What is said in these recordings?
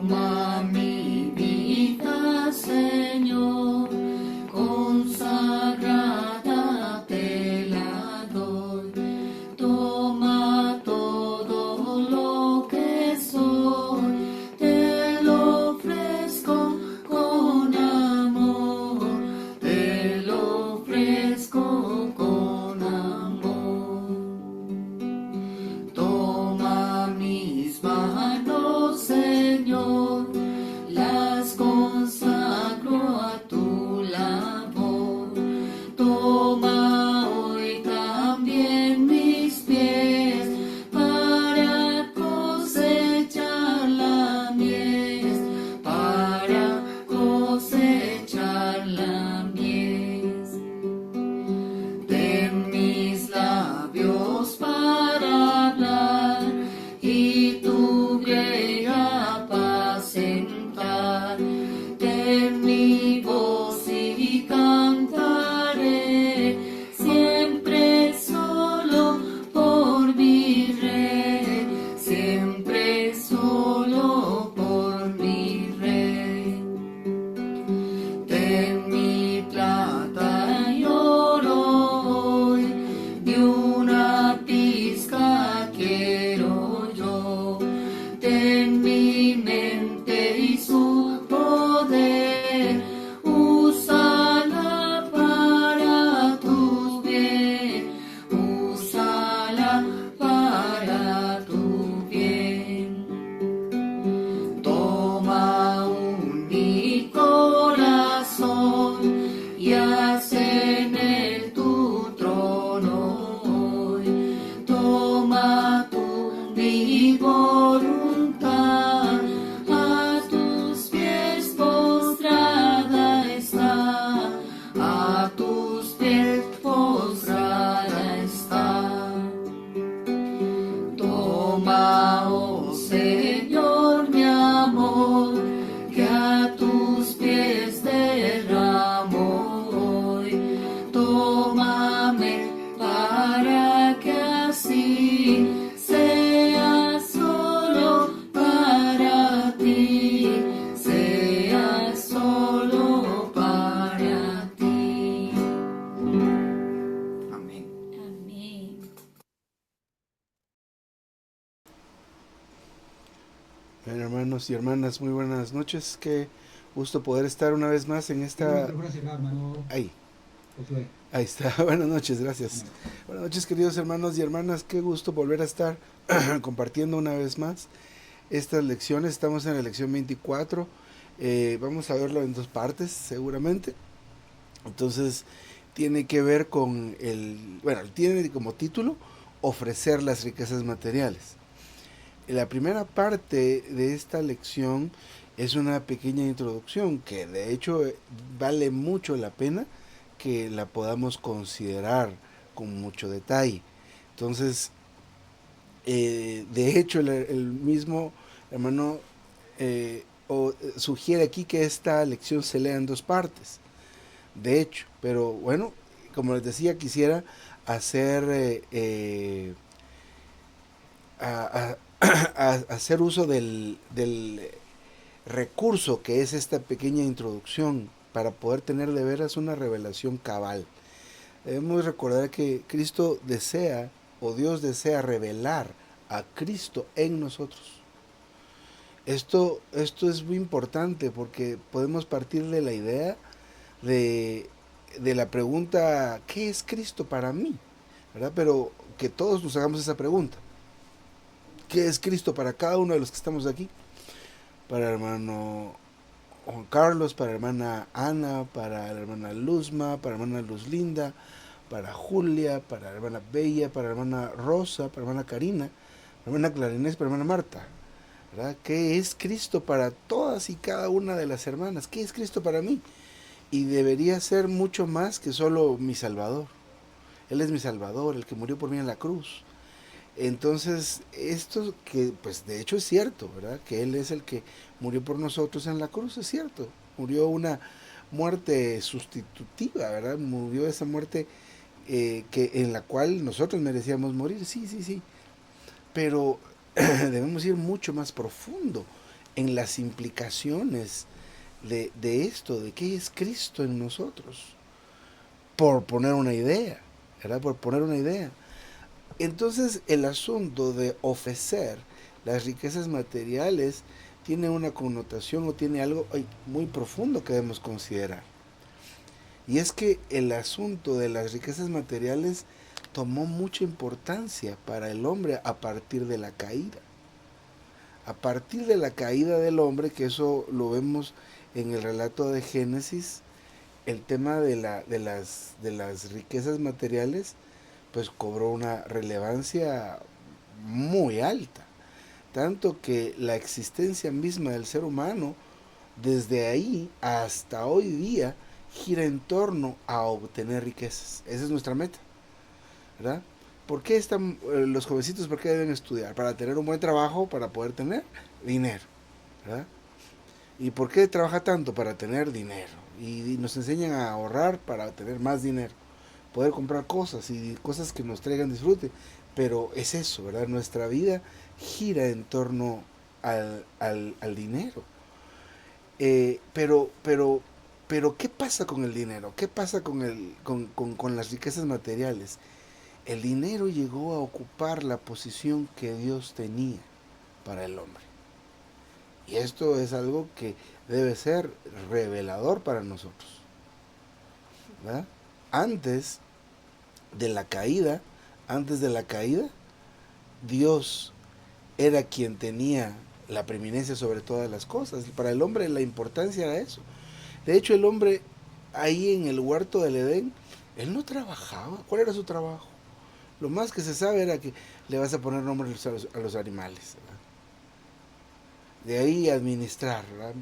Toma mi vida, Señor, consagrada te la doy. Toma todo lo que soy, te lo ofrezco con amor, te lo ofrezco con amor. Toma mis manos, Señor, las consagro a tu labor. Toma hoy también mis pies para cosechar la mies, para cosechar la mies. Ten mis labios para hablar y tu grey apacentar. Ten mi voz y cantaré siempre solo por mi rey, siempre solo por mi rey. Ten mi plata y oro hoy, de una pizca quiero yo. Ten mi mente y su poder, úsala para tu bien, úsala para tu bien. Toma mi corazón y haz en él tu trono hoy. Toma mi voluntad, a tus pies postrada está, a tus pies postrada está. Toma, oh Señor, mi amor, que a tus pies derramo hoy. Tómame para que así sea solo para ti, sea solo para ti. Amén. Amén. Bien, hermanos y hermanas, muy buenas noches. Qué gusto poder estar una vez más en esta... Ahí, ahí está. Buenas noches, gracias. Buenas noches, queridos hermanos y hermanas. Qué gusto volver a estar compartiendo una vez más estas lecciones. Estamos en la lección 24. Vamos a verlo en dos partes, seguramente. Entonces, tiene que ver con tiene como título ofrecer las riquezas materiales. La primera parte de esta lección es una pequeña introducción que de hecho vale mucho la pena que la podamos considerar con mucho detalle. Entonces, de hecho, el mismo hermano sugiere aquí que esta lección se lea en dos partes. De hecho, pero bueno, como les decía, quisiera hacer hacer uso del recurso que es esta pequeña introducción para poder tener de veras una revelación cabal. Debemos recordar que Cristo desea, o Dios desea revelar a Cristo en nosotros. Esto es muy importante porque podemos partir de la idea de la pregunta, ¿qué es Cristo para mí? ¿Verdad? Pero que todos nos hagamos esa pregunta. ¿Qué es Cristo para cada uno de los que estamos aquí? Para el hermano Juan Carlos, para la hermana Ana, para la hermana Luzma, para la hermana Luz Linda, para Julia, para la hermana Bella, para la hermana Rosa, para la hermana Karina, para la hermana Clarinés, para la hermana Marta. ¿Verdad? ¿Qué es Cristo para todas y cada una de las hermanas? ¿Qué es Cristo para mí? Y debería ser mucho más que solo mi Salvador. Él es mi Salvador, el que murió por mí en la cruz. Entonces, esto que pues de hecho es cierto, ¿verdad? Que Él es el que murió por nosotros en la cruz, es cierto. Murió una muerte sustitutiva, ¿verdad? Murió esa muerte en la cual nosotros merecíamos morir, sí. Pero debemos ir mucho más profundo en las implicaciones de esto, de qué es Cristo en nosotros, por poner una idea, ¿verdad? Por poner una idea. Entonces el asunto de ofrecer las riquezas materiales tiene una connotación o tiene algo muy profundo que debemos considerar. Y es que el asunto de las riquezas materiales tomó mucha importancia para el hombre a partir de la caída. A partir de la caída del hombre, que eso lo vemos en el relato de Génesis, el tema de las riquezas materiales pues cobró una relevancia muy alta. Tanto que la existencia misma del ser humano, desde ahí hasta hoy día, gira en torno a obtener riquezas. Esa es nuestra meta, ¿verdad? ¿Por qué están los jovencitos, por qué deben estudiar? Para tener un buen trabajo, para poder tener dinero, ¿verdad? ¿Y por qué trabaja tanto? Para tener dinero. Y nos enseñan a ahorrar para tener más dinero, poder comprar cosas y cosas que nos traigan disfrute. Pero es eso, ¿verdad? Nuestra vida gira en torno al dinero. Pero, ¿qué pasa con el dinero? ¿Qué pasa con las riquezas materiales? El dinero llegó a ocupar la posición que Dios tenía para el hombre. Y esto es algo que debe ser revelador para nosotros, ¿verdad? Antes de la caída, antes de la caída, Dios era quien tenía la preeminencia sobre todas las cosas. Para el hombre la importancia era eso. De hecho, el hombre ahí en el huerto del Edén, él no trabajaba. ¿Cuál era su trabajo? Lo más que se sabe era que le vas a poner nombres a los animales, ¿verdad? De ahí administrar, ¿verdad?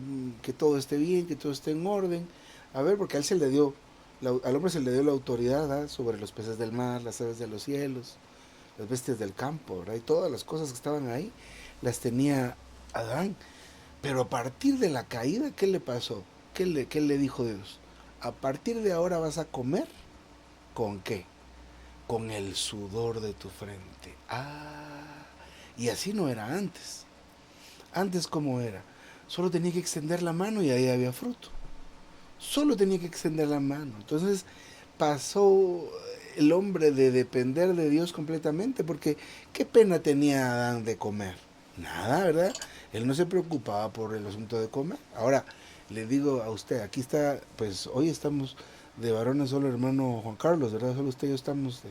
Que todo esté bien, que todo esté en orden. A ver, porque a él se le dio, al hombre se le dio la autoridad, ¿verdad? Sobre los peces del mar, las aves de los cielos, las bestias del campo, ¿verdad? Y todas las cosas que estaban ahí las tenía Adán. Pero a partir de la caída, ¿qué le pasó? ¿Qué le dijo Dios? A partir de ahora vas a comer, ¿con qué? Con el sudor de tu frente. Ah, y así no era antes. Antes, ¿cómo era? Solo tenía que extender la mano y ahí había fruto. Solo tenía que extender la mano. Entonces pasó el hombre de depender de Dios completamente, porque ¿qué pena tenía Adán de comer? Nada, ¿verdad? Él no se preocupaba por el asunto de comer. Ahora, le digo a usted, aquí está, pues hoy estamos de varones solo hermano Juan Carlos, ¿verdad? Solo usted y yo estamos de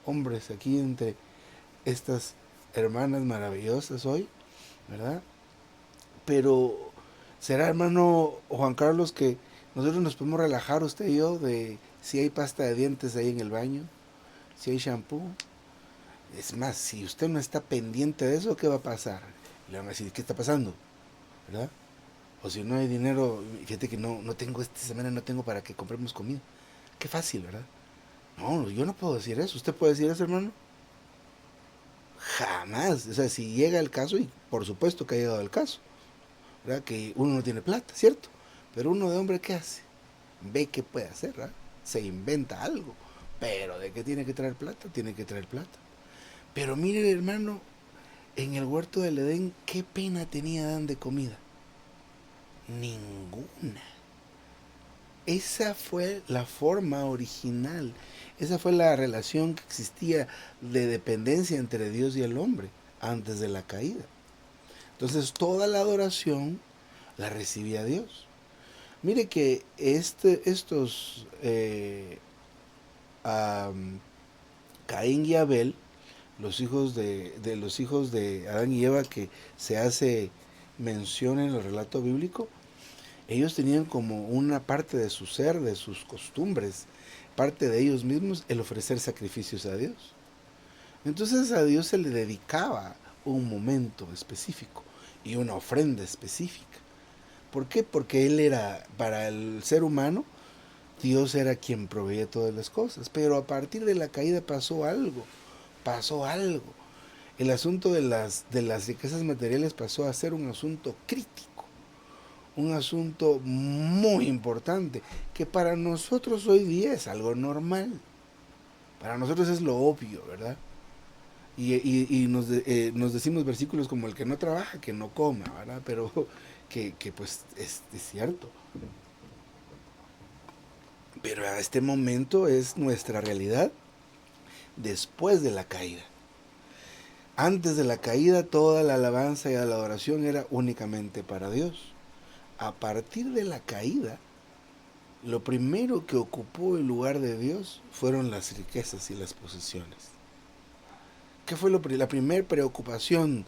hombres aquí entre estas hermanas maravillosas hoy, ¿verdad? Pero será, hermano Juan Carlos, que nosotros nos podemos relajar usted y yo de si hay pasta de dientes ahí en el baño, si hay shampoo. Es más, si usted no está pendiente de eso, ¿qué va a pasar? Le van a decir, ¿qué está pasando? ¿Verdad? O si no hay dinero, fíjate que no tengo, esta semana no tengo para que compremos comida. Qué fácil, ¿verdad? No, yo no puedo decir eso. ¿Usted puede decir eso, hermano? Jamás. O sea, si llega el caso, y por supuesto que ha llegado el caso, ¿verdad? Que uno no tiene plata, ¿cierto? Pero uno de hombre, ¿qué hace? Ve qué puede hacer, ¿verdad? Se inventa algo. Pero de qué tiene que traer plata, tiene que traer plata. Pero mire, hermano, en el huerto del Edén, ¿qué pena tenía Adán de comida? Ninguna. Esa fue la forma original. Esa fue la relación que existía de dependencia entre Dios y el hombre antes de la caída. Entonces toda la adoración la recibía Dios. Mire que estos Caín y Abel, los hijos de Adán y Eva que se hace mención en el relato bíblico, ellos tenían como una parte de su ser, de sus costumbres, parte de ellos mismos, el ofrecer sacrificios a Dios. Entonces a Dios se le dedicaba un momento específico y una ofrenda específica. ¿Por qué? Porque Él era, para el ser humano, Dios era quien proveía todas las cosas. Pero a partir de la caída pasó algo. El asunto de las riquezas materiales pasó a ser un asunto crítico, un asunto muy importante, que para nosotros hoy día es algo normal. Para nosotros es lo obvio, ¿verdad? Nos decimos versículos como el que no trabaja, que no coma, ¿verdad? Pero que pues es cierto. Pero a este momento es nuestra realidad después de la caída. Antes de la caída, toda la alabanza y la adoración era únicamente para Dios. A partir de la caída, lo primero que ocupó el lugar de Dios fueron las riquezas y las posesiones. ¿Qué fue la primera preocupación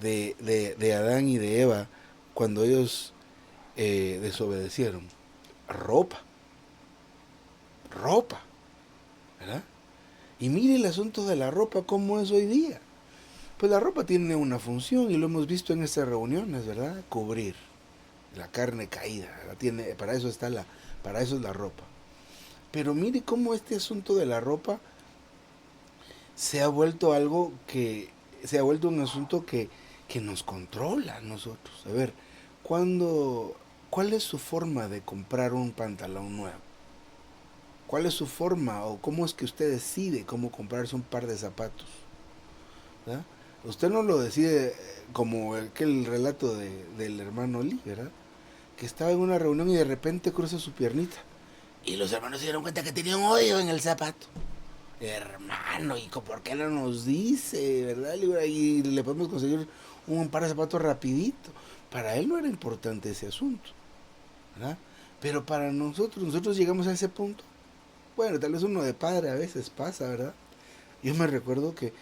de Adán y de Eva cuando ellos desobedecieron? Ropa, ropa, ¿verdad? Y mire el asunto de la ropa, ¿cómo es hoy día? Pues la ropa tiene una función y lo hemos visto en estas reuniones, ¿verdad? Cubrir la carne caída, ¿verdad? Para eso es la ropa. Pero mire cómo este asunto de la ropa se ha vuelto un asunto que nos controla a nosotros. A ver, ¿cuál es su forma de comprar un pantalón nuevo? ¿Cuál es su forma o cómo es que usted decide cómo comprarse un par de zapatos? ¿Verdad? Usted no lo decide como aquel relato del hermano Lee, ¿verdad? Que estaba en una reunión y de repente cruza su piernita. Y los hermanos se dieron cuenta que tenía un hoyo en el zapato. Hermano, ¿y por qué no nos dice, verdad? Y le podemos conseguir un par de zapatos rapidito. Para él no era importante ese asunto, ¿verdad? Pero para nosotros llegamos a ese punto. Bueno, tal vez uno de padre a veces pasa, ¿verdad? Yo me recuerdo que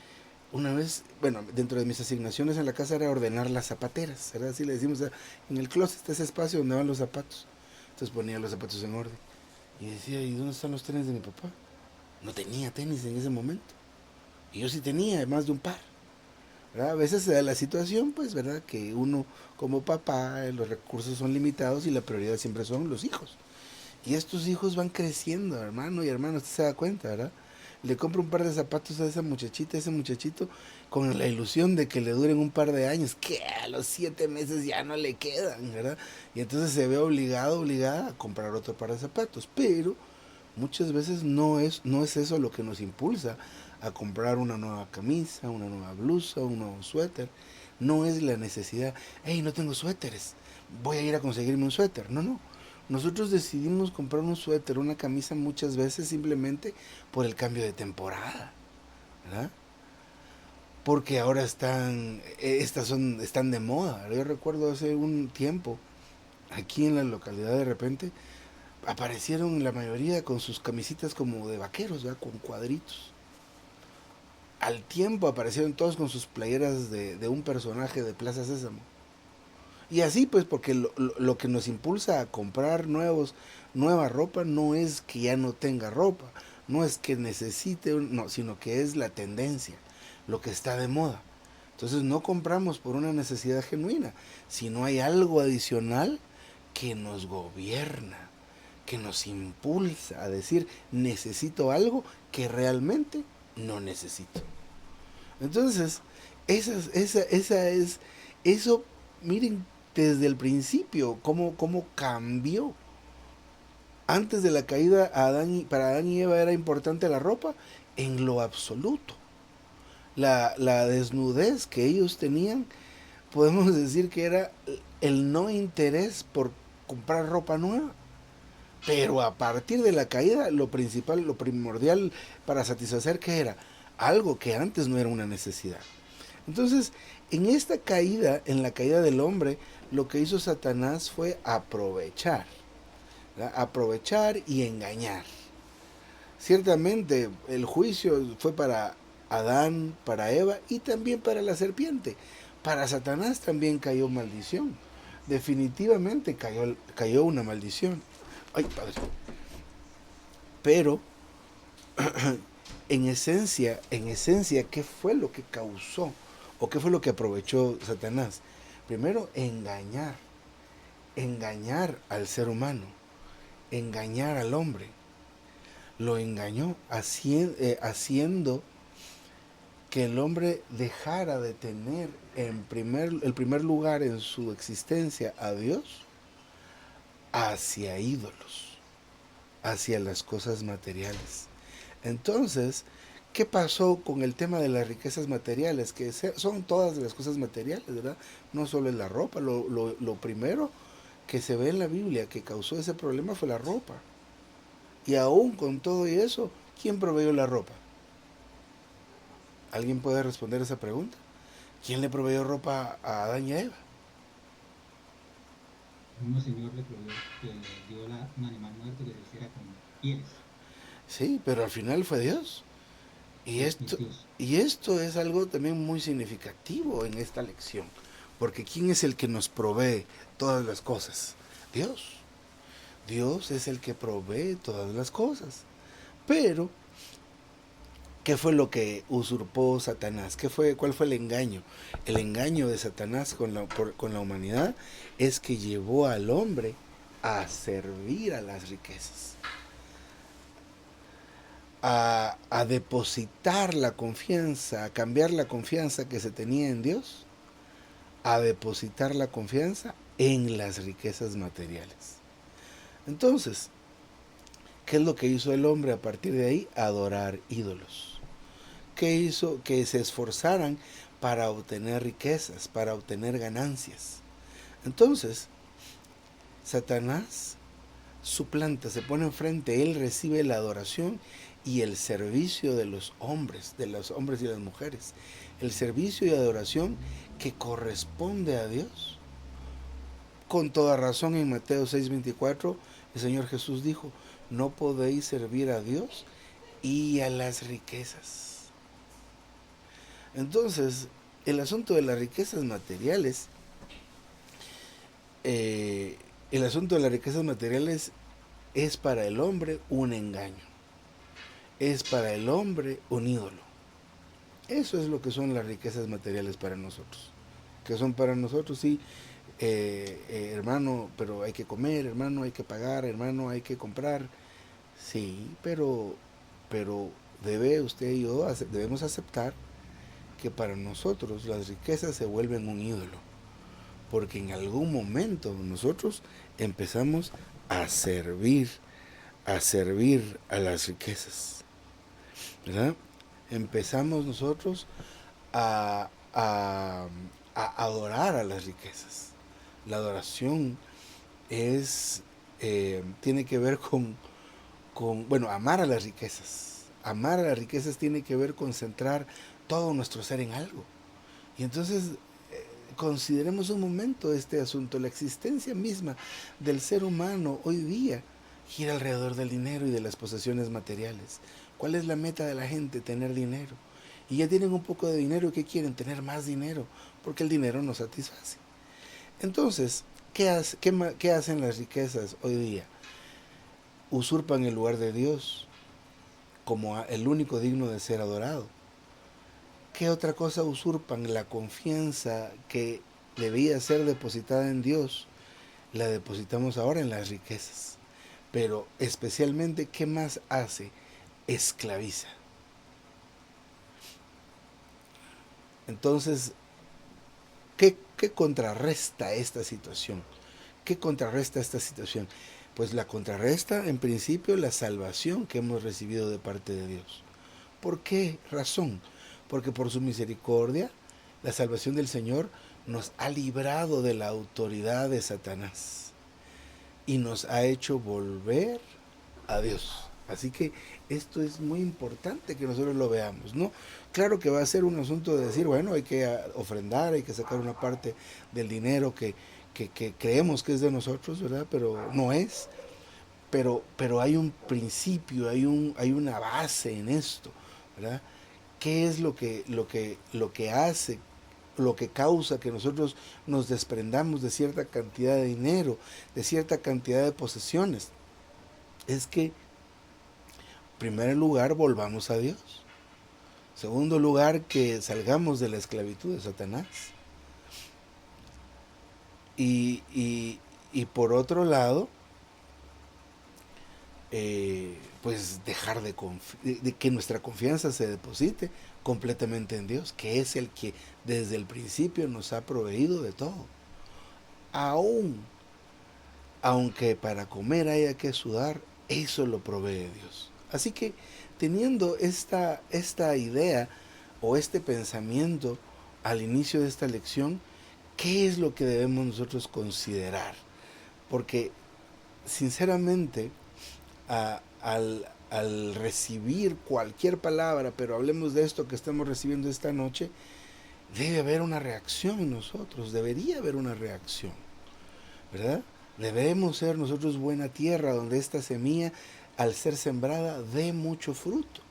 una vez, bueno, dentro de mis asignaciones en la casa era ordenar las zapateras, ¿verdad? Así le decimos, en el closet está ese espacio donde van los zapatos. Entonces ponía los zapatos en orden. Y decía, ¿y dónde están los tenis de mi papá? No tenía tenis en ese momento. Y yo sí tenía más de un par, ¿verdad? A veces se da la situación, pues, ¿verdad? Que uno como papá, los recursos son limitados y la prioridad siempre son los hijos. Y estos hijos van creciendo, hermano y hermano, usted se da cuenta, ¿verdad? Le compro un par de zapatos a esa muchachita, a ese muchachito, con la ilusión de que le duren un par de años, que a los 7 meses ya no le quedan, ¿verdad? Y entonces se ve obligada a comprar otro par de zapatos. Pero muchas veces no es eso lo que nos impulsa a comprar una nueva camisa, una nueva blusa, un nuevo suéter. No es la necesidad, hey, no tengo suéteres, voy a ir a conseguirme un suéter. No, no. Nosotros decidimos comprar un suéter, una camisa muchas veces simplemente por el cambio de temporada, ¿verdad? Porque ahora están de moda. Yo recuerdo hace un tiempo, aquí en la localidad de repente, aparecieron la mayoría con sus camisitas como de vaqueros, ¿verdad? Con cuadritos. Al tiempo aparecieron todos con sus playeras de un personaje de Plaza Sésamo. Y así pues, porque lo que nos impulsa a comprar nueva ropa no es que ya no tenga ropa, no es que necesite, no, sino que es la tendencia, lo que está de moda. Entonces no compramos por una necesidad genuina, sino hay algo adicional que nos gobierna, que nos impulsa a decir necesito algo que realmente no necesito. Entonces, eso, miren, desde el principio, cómo cambió. Antes de la caída, para Adán y Eva era importante la ropa en lo absoluto. La desnudez que ellos tenían, podemos decir que era el no interés por comprar ropa nueva. Pero a partir de la caída, lo principal, lo primordial para satisfacer, ¿qué era? Algo que antes no era una necesidad. Entonces, en la caída del hombre, lo que hizo Satanás fue aprovechar, ¿verdad? Aprovechar y engañar. Ciertamente, el juicio fue para Adán, para Eva y también para la serpiente. Para Satanás también cayó maldición. Definitivamente cayó una maldición. Ay, padre. Pero, en esencia, ¿qué fue lo que causó o qué fue lo que aprovechó Satanás? Primero, engañar al ser humano, engañar al hombre. Lo engañó haciendo que el hombre dejara de tener el primer lugar en su existencia a Dios hacia ídolos, hacia las cosas materiales. Entonces, ¿Qué pasó con el tema de las riquezas materiales? Que son todas las cosas materiales, ¿verdad? No solo es la ropa. Lo primero que se ve en la Biblia que causó ese problema fue la ropa. Y aún con todo y eso, ¿quién proveyó la ropa? ¿Alguien puede responder esa pregunta? ¿Quién le proveyó ropa a Adán y a Eva? El mismo Señor le dio un animal muerto que se hiciera con pieles. Sí, pero al final fue Dios. Y Sí, es esto, Dios. y esto es algo también muy significativo en esta lección. Porque ¿quién es el que nos provee todas las cosas? Dios. Dios es el que provee todas las cosas. Pero, ¿qué fue lo que usurpó Satanás? ¿Cuál fue el engaño? El engaño de Satanás con la humanidad es que llevó al hombre a servir a las riquezas, a depositar la confianza, a cambiar la confianza que se tenía en Dios, a depositar la confianza en las riquezas materiales. Entonces, ¿qué es lo que hizo el hombre a partir de ahí? Adorar ídolos. ¿Qué hizo? Que se esforzaran para obtener riquezas, para obtener ganancias. Entonces, Satanás suplanta, se pone enfrente, él recibe la adoración y el servicio de los hombres y las mujeres. El servicio y adoración que corresponde a Dios. Con toda razón en Mateo 6:24, el Señor Jesús dijo, no podéis servir a Dios y a las riquezas. Entonces, el asunto de las riquezas materiales, eh, el asunto de las riquezas materiales es para el hombre un engaño, es para el hombre un ídolo. Eso es lo que son las riquezas materiales para nosotros. Que son para nosotros, sí, hermano, pero hay que comer, hermano, hay que pagar, hermano, hay que comprar. Sí, pero debe usted y yo debemos aceptar que para nosotros las riquezas se vuelven un ídolo, porque en algún momento nosotros empezamos a servir a las riquezas, ¿verdad? Empezamos nosotros a, a adorar a las riquezas. La adoración tiene que ver bueno, amar a las riquezas. Amar a las riquezas tiene que ver con centrar todo nuestro ser en algo. Y entonces consideremos un momento este asunto. La existencia misma del ser humano hoy día gira alrededor del dinero y de las posesiones materiales. ¿Cuál es la meta de la gente? Tener dinero. Y ya tienen un poco de dinero y ¿qué quieren? Tener más dinero, porque el dinero no satisface. Entonces, ¿qué hacen las riquezas hoy día? Usurpan el lugar de Dios como el único digno de ser adorado. ¿Qué otra cosa usurpan? La confianza que debía ser depositada en Dios, la depositamos ahora en las riquezas. Pero especialmente, ¿qué más hace? Esclaviza. Entonces, ¿qué contrarresta esta situación? ¿Qué contrarresta esta situación? Pues la contrarresta, en principio, la salvación que hemos recibido de parte de Dios. ¿Por qué razón? Porque por su misericordia, la salvación del Señor nos ha librado de la autoridad de Satanás y nos ha hecho volver a Dios. Así que esto es muy importante que nosotros lo veamos, ¿no? Claro que va a ser un asunto de decir, bueno, hay que ofrendar, hay que sacar una parte del dinero que creemos que es de nosotros, ¿verdad? Pero no es. Pero hay un principio, hay una base en esto, ¿verdad? ¿Qué es lo que hace, lo que causa que nosotros nos desprendamos de cierta cantidad de dinero, de cierta cantidad de posesiones? Es que, en primer lugar, volvamos a Dios. Segundo lugar, que salgamos de la esclavitud de Satanás. Y por otro lado, pues dejar de que nuestra confianza se deposite completamente en Dios, que es el que desde el principio nos ha proveído de todo. Aún, aunque para comer haya que sudar, eso lo provee Dios. Así que teniendo esta idea o este pensamiento al inicio de esta lección, ¿qué es lo que debemos nosotros considerar? Porque sinceramente, al recibir cualquier palabra, pero hablemos de esto que estamos recibiendo esta noche, debe haber una reacción en nosotros, debería haber una reacción, ¿verdad? Debemos ser nosotros buena tierra donde esta semilla, al ser sembrada, dé mucho fruto.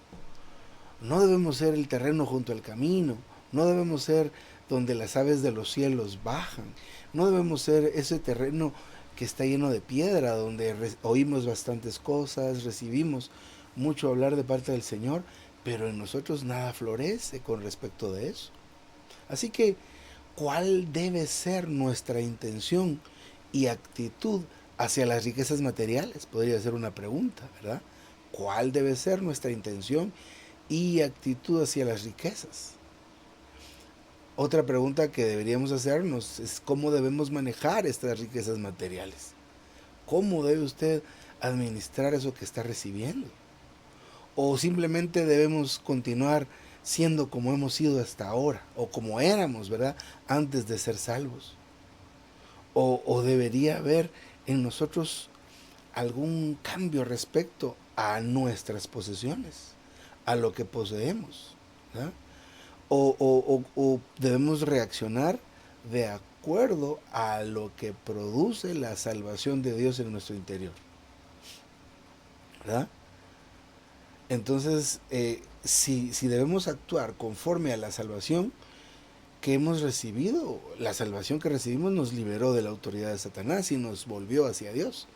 No debemos ser el terreno junto al camino, no debemos ser donde las aves de los cielos bajan, no debemos ser ese terreno que está lleno de piedra, donde oímos bastantes cosas, recibimos mucho hablar de parte del Señor, pero en nosotros nada florece con respecto de eso. Así que, ¿cuál debe ser nuestra intención y actitud hacia las riquezas materiales? Podría ser una pregunta, ¿verdad? ¿Cuál debe ser nuestra intención y actitud hacia las riquezas? Otra pregunta que deberíamos hacernos es cómo debemos manejar estas riquezas materiales. ¿Cómo debe usted administrar eso que está recibiendo? ¿O simplemente debemos continuar siendo como hemos sido hasta ahora? ¿O como éramos, verdad, antes de ser salvos? ¿O debería haber en nosotros algún cambio respecto a nuestras posesiones, a lo que poseemos, ¿verdad? O debemos reaccionar de acuerdo a lo que produce la salvación de Dios en nuestro interior, ¿verdad? Entonces, si debemos actuar conforme a la salvación que hemos recibido, la salvación que recibimos nos liberó de la autoridad de Satanás y nos volvió hacia Dios.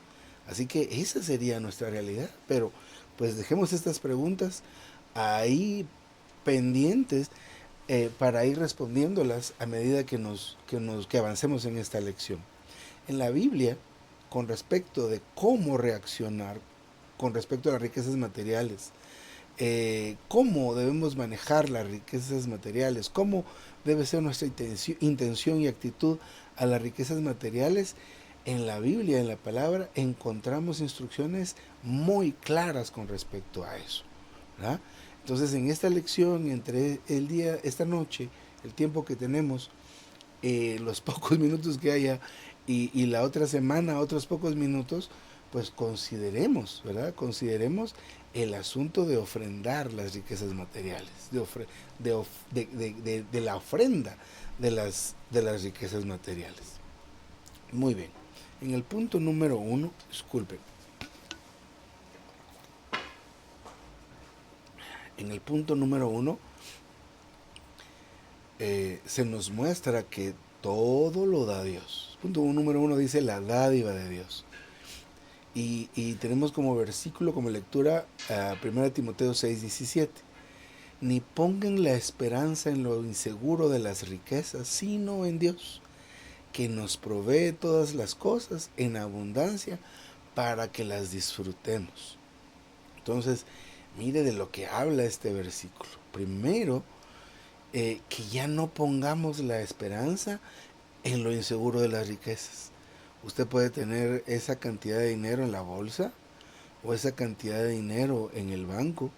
Así que esa sería nuestra realidad. Pero pues dejemos estas preguntas ahí pendientes para ir respondiéndolas a medida que avancemos en esta lección. En la Biblia, con respecto de cómo reaccionar con respecto a las riquezas materiales, cómo debemos manejar las riquezas materiales, cómo debe ser nuestra intención y actitud a las riquezas materiales, en la Biblia, en la palabra, encontramos instrucciones muy claras con respecto a eso, ¿verdad? Entonces, en esta lección, entre esta noche, el tiempo que tenemos, los pocos minutos que haya, y la otra semana, otros pocos minutos, pues consideremos, ¿verdad? Consideremos el asunto de ofrendar las riquezas materiales, de la ofrenda de las riquezas materiales. Muy bien. En el punto número 1, disculpen. En el punto número 1 se nos muestra que todo lo da Dios. Punto número 1 dice la dádiva de Dios. Y tenemos como versículo, como lectura, 1 Timoteo 6:17. Ni pongan la esperanza en lo inseguro de las riquezas, sino en Dios, que nos provee todas las cosas en abundancia para que las disfrutemos. Entonces, mire de lo que habla este versículo. Primero, que ya no pongamos la esperanza en lo inseguro de las riquezas. Usted puede tener esa cantidad de dinero en la bolsa o esa cantidad de dinero en el banco,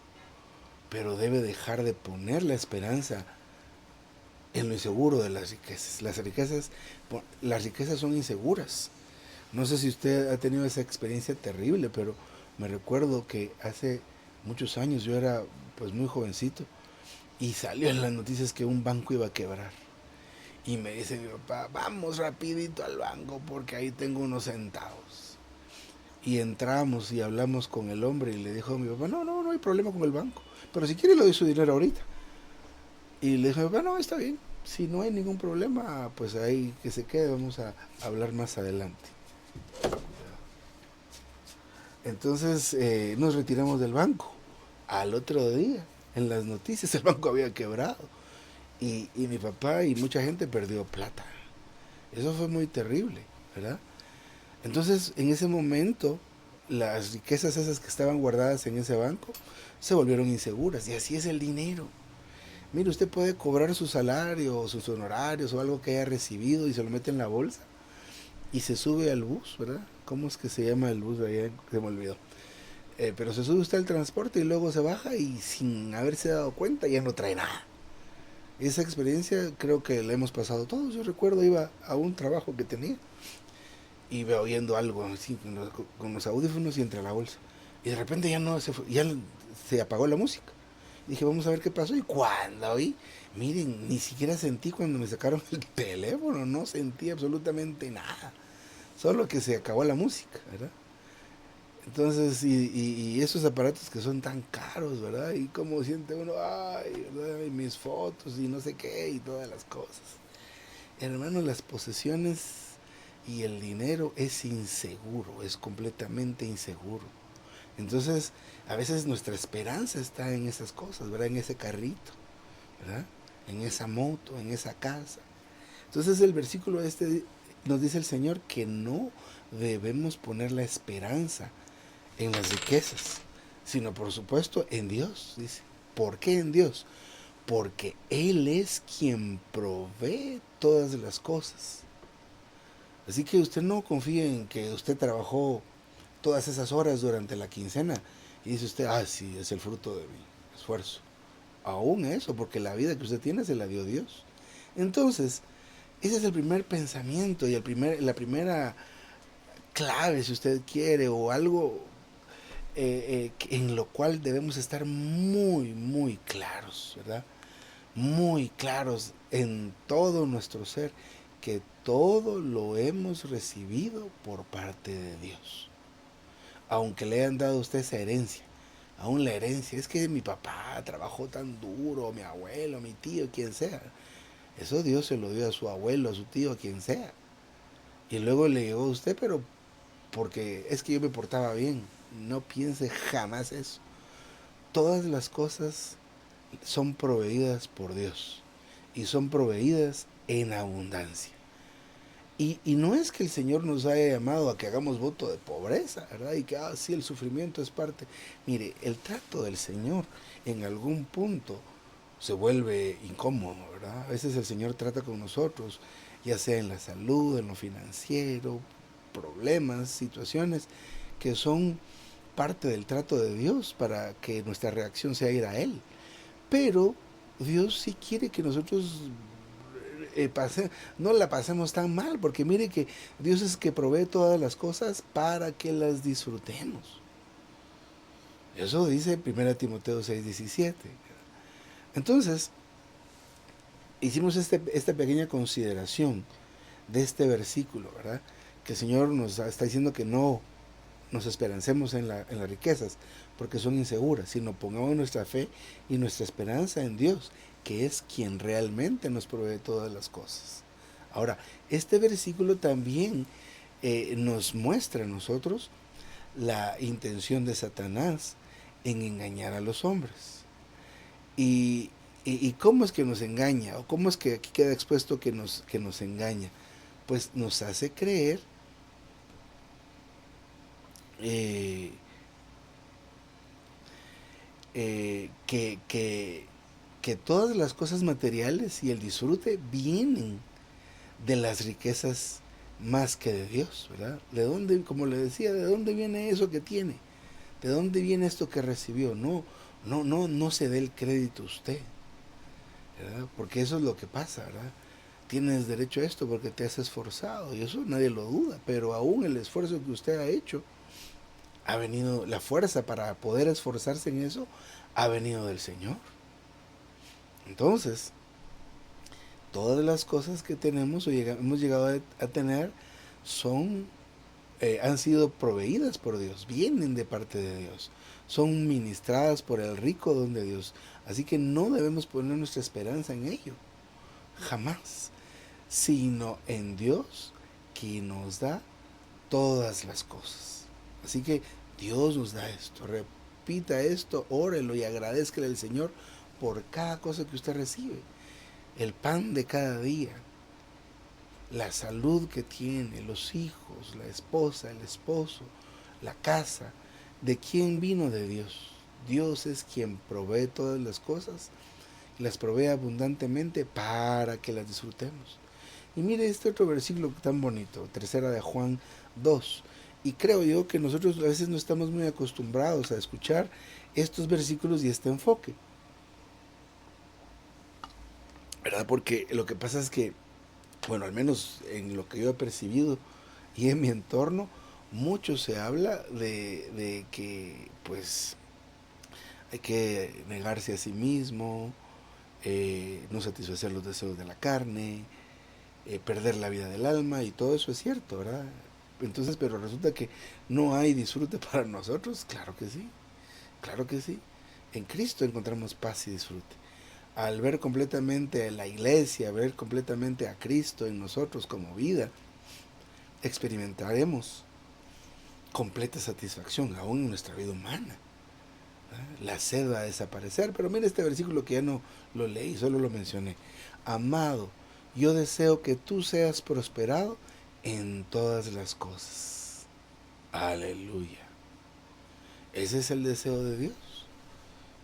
pero debe dejar de poner la esperanza en lo inseguro de las riquezas. Las riquezas son inseguras. No sé si usted ha tenido esa experiencia terrible, pero me recuerdo que hace muchos años, yo era pues muy jovencito, y salió en las noticias que un banco iba a quebrar. Y me dice mi papá, vamos rapidito al banco porque ahí tengo unos centavos. Y entramos y hablamos con el hombre y le dijo a mi papá, no hay problema con el banco, pero si quiere le doy su dinero ahorita. Y le dijo a mi papá, no, está bien, si no hay ningún problema, pues ahí que se quede, vamos a hablar más adelante. Entonces nos retiramos del banco. Al otro día, en las noticias, el banco había quebrado. Y mi papá y mucha gente perdió plata. Eso fue muy terrible, ¿verdad? Entonces, en ese momento, las riquezas esas que estaban guardadas en ese banco se volvieron inseguras. Y así es el dinero. Mire, usted puede cobrar su salario o sus honorarios o algo que haya recibido y se lo mete en la bolsa y se sube al bus, ¿verdad? ¿Cómo es que se llama el bus? Allá se me olvidó. pero se sube usted al transporte y luego se baja y sin haberse dado cuenta ya no trae nada. Esa experiencia creo que la hemos pasado todos. Yo recuerdo iba a un trabajo que tenía y iba oyendo algo así con los audífonos y entre la bolsa. Y de repente ya no se fue, ya se apagó la música. Dije, vamos a ver qué pasó. Y cuando oí, miren, ni siquiera sentí cuando me sacaron el teléfono, no sentí absolutamente nada. Solo que se acabó la música, ¿verdad? Entonces, y esos aparatos que son tan caros, ¿verdad? Y como siente uno, ay, ¿verdad? Y mis fotos y no sé qué y todas las cosas. Hermano, las posesiones y el dinero es inseguro, es completamente inseguro. Entonces, a veces nuestra esperanza está en esas cosas, ¿verdad? En ese carrito, ¿verdad? En esa moto, en esa casa. Entonces, el versículo nos dice el Señor que no debemos poner la esperanza en las riquezas, sino por supuesto en Dios, dice. ¿Por qué en Dios? Porque Él es quien provee todas las cosas. Así que usted no confíe en que usted trabajó todas esas horas durante la quincena y dice usted, sí, es el fruto de mi esfuerzo. Aún eso, porque la vida que usted tiene se la dio Dios. Entonces, ese es el primer pensamiento y la primera clave, si usted quiere, o algo en lo cual debemos estar muy, muy claros, ¿verdad? Muy claros en todo nuestro ser, que todo lo hemos recibido por parte de Dios. Aunque le hayan dado a usted esa herencia, aún la herencia, es que mi papá trabajó tan duro, mi abuelo, mi tío, quien sea. Eso Dios se lo dio a su abuelo, a su tío, a quien sea. Y luego le llegó a usted, pero porque es que yo me portaba bien. No piense jamás eso. Todas las cosas son proveídas por Dios y son proveídas en abundancia. Y no es que el Señor nos haya llamado a que hagamos voto de pobreza, ¿verdad? Y que, sí, el sufrimiento es parte. Mire, el trato del Señor en algún punto se vuelve incómodo, ¿verdad? A veces el Señor trata con nosotros, ya sea en la salud, en lo financiero, problemas, situaciones que son parte del trato de Dios para que nuestra reacción sea ir a Él. Pero Dios sí quiere que nosotros no la pasemos tan mal, porque mire que Dios es que provee todas las cosas para que las disfrutemos. Eso dice 1 Timoteo 6:17. Entonces, hicimos esta pequeña consideración de este versículo, ¿verdad? Que el Señor nos está diciendo que no nos esperancemos en las riquezas, porque son inseguras, sino pongamos nuestra fe y nuestra esperanza en Dios, que es quien realmente nos provee todas las cosas. Ahora, este versículo también nos muestra a nosotros la intención de Satanás en engañar a los hombres. Y cómo es que nos engaña, o cómo es que aquí queda expuesto que nos engaña. Pues nos hace creer que todas las cosas materiales y el disfrute vienen de las riquezas más que de Dios, ¿verdad? ¿De dónde, como le decía, de dónde viene eso que tiene? ¿De dónde viene esto que recibió? No se dé el crédito a usted, ¿verdad? Porque eso es lo que pasa, ¿verdad? Tienes derecho a esto porque te has esforzado, y eso nadie lo duda, pero aún el esfuerzo que usted ha hecho, ha venido, la fuerza para poder esforzarse en eso, ha venido del Señor. Entonces, todas las cosas que tenemos o hemos llegado a tener han sido proveídas por Dios, vienen de parte de Dios, son ministradas por el rico don de Dios. Así que no debemos poner nuestra esperanza en ello, jamás, sino en Dios, que nos da todas las cosas. Así que Dios nos da esto, repita esto, órelo y agradezcale al Señor por cada cosa que usted recibe. El pan de cada día, la salud que tiene, los hijos, la esposa, el esposo, la casa. ¿De quién vino? De Dios. Dios es quien provee todas las cosas, las provee abundantemente para que las disfrutemos. Y mire este otro versículo tan bonito, 3 de Juan 2. Y creo yo que nosotros a veces no estamos muy acostumbrados a escuchar estos versículos y este enfoque, ¿verdad? Porque lo que pasa es que, bueno, al menos en lo que yo he percibido y en mi entorno, mucho se habla de que pues hay que negarse a sí mismo, no satisfacer los deseos de la carne, perder la vida del alma, y todo eso es cierto, ¿verdad? Entonces, pero resulta que no hay disfrute para nosotros. Claro que sí, claro que sí. En Cristo encontramos paz y disfrute. Al ver completamente la iglesia, ver completamente a Cristo en nosotros como vida, experimentaremos completa satisfacción aún en nuestra vida humana. La sed va a desaparecer. Pero mire este versículo que ya no lo leí, solo lo mencioné. Amado, yo deseo que tú seas prosperado en todas las cosas. Aleluya. Ese es el deseo de Dios,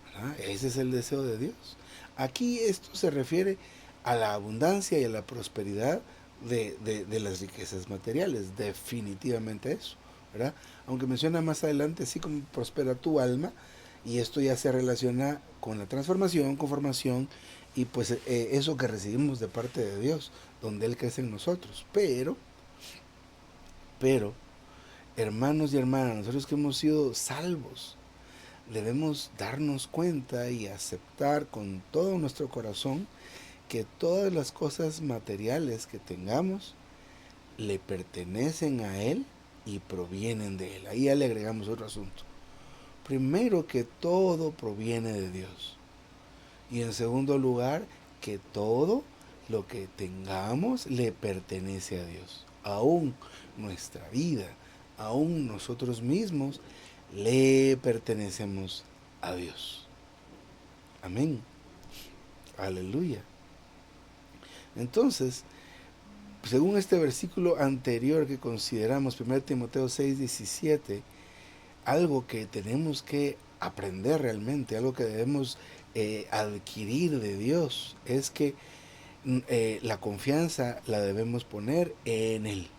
¿verdad? Ese es el deseo de Dios. Aquí esto se refiere a la abundancia y a la prosperidad de las riquezas materiales. Definitivamente eso, ¿verdad? Aunque menciona más adelante, así como prospera tu alma, y esto ya se relaciona con la transformación, conformación, y pues eso que recibimos de parte de Dios, donde Él crece en nosotros. Pero, hermanos y hermanas, nosotros que hemos sido salvos, debemos darnos cuenta y aceptar con todo nuestro corazón que todas las cosas materiales que tengamos le pertenecen a Él y provienen de Él. Ahí ya le agregamos otro asunto. Primero, que todo proviene de Dios. Y en segundo lugar, que todo lo que tengamos le pertenece a Dios. Aún nuestra vida, aún nosotros mismos, le pertenecemos a Dios. Amén. Aleluya. Entonces, según este versículo anterior que consideramos, 1 Timoteo 6:17, algo que tenemos que aprender realmente, algo que debemos adquirir de Dios, es que la confianza la debemos poner en Él.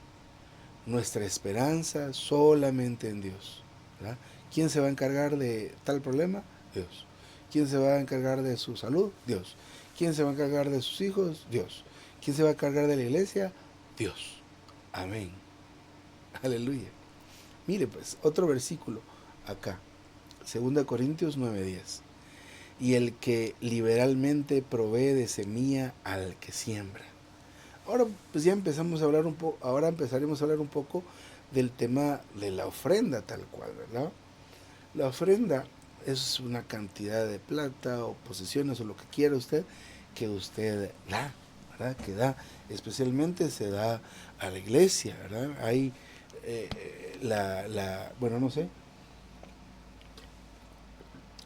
Nuestra esperanza solamente en Dios, ¿verdad? ¿Quién se va a encargar de tal problema? Dios. ¿Quién se va a encargar de su salud? Dios. ¿Quién se va a encargar de sus hijos? Dios. ¿Quién se va a encargar de la iglesia? Dios. Amén. Aleluya. Mire pues, otro versículo acá, 2 Corintios 9:10. Y el que liberalmente provee de semilla al que siembra. Ahora pues ya empezamos a hablar un poco, ahora empezaremos a hablar un poco del tema de la ofrenda tal cual, ¿verdad? La ofrenda es una cantidad de plata o posesiones o lo que quiera usted, que usted da, ¿verdad? Que da, especialmente se da a la iglesia, ¿verdad? Hay bueno, no sé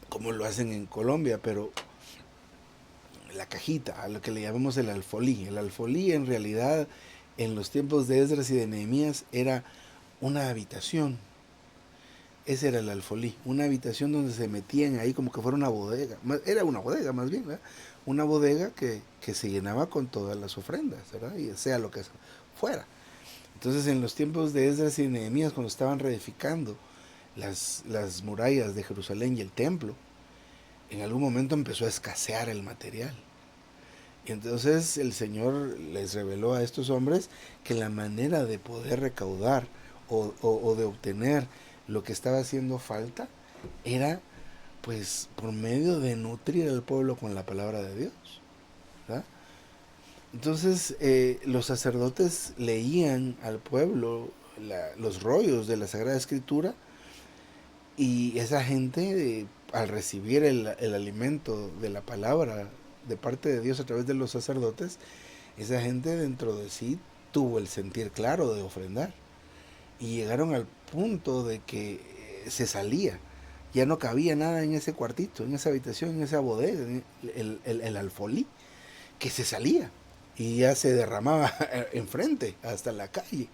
cómo lo hacen en Colombia, pero la cajita, a lo que le llamamos el alfolí. El alfolí en realidad en los tiempos de Esdras y de Nehemías era una habitación. Ese era el alfolí, una habitación donde se metían ahí como que fuera una bodega. Era una bodega más bien, ¿verdad? Una bodega que se llenaba con todas las ofrendas, ¿verdad? Y sea lo que fuera. Entonces en los tiempos de Esdras y Nehemías, cuando estaban reedificando las murallas de Jerusalén y el templo, en algún momento empezó a escasear el material. Y entonces el Señor les reveló a estos hombres que la manera de poder recaudar o de obtener lo que estaba haciendo falta era pues por medio de nutrir al pueblo con la palabra de Dios, ¿verdad? Entonces los sacerdotes leían al pueblo los rollos de la Sagrada Escritura, y esa gente al recibir el alimento de la palabra de parte de Dios a través de los sacerdotes, esa gente dentro de sí tuvo el sentir claro de ofrendar, y llegaron al punto de que se salía, ya no cabía nada en ese cuartito, en esa habitación, en esa bodega, en el alfolí, que se salía y ya se derramaba enfrente hasta la calle,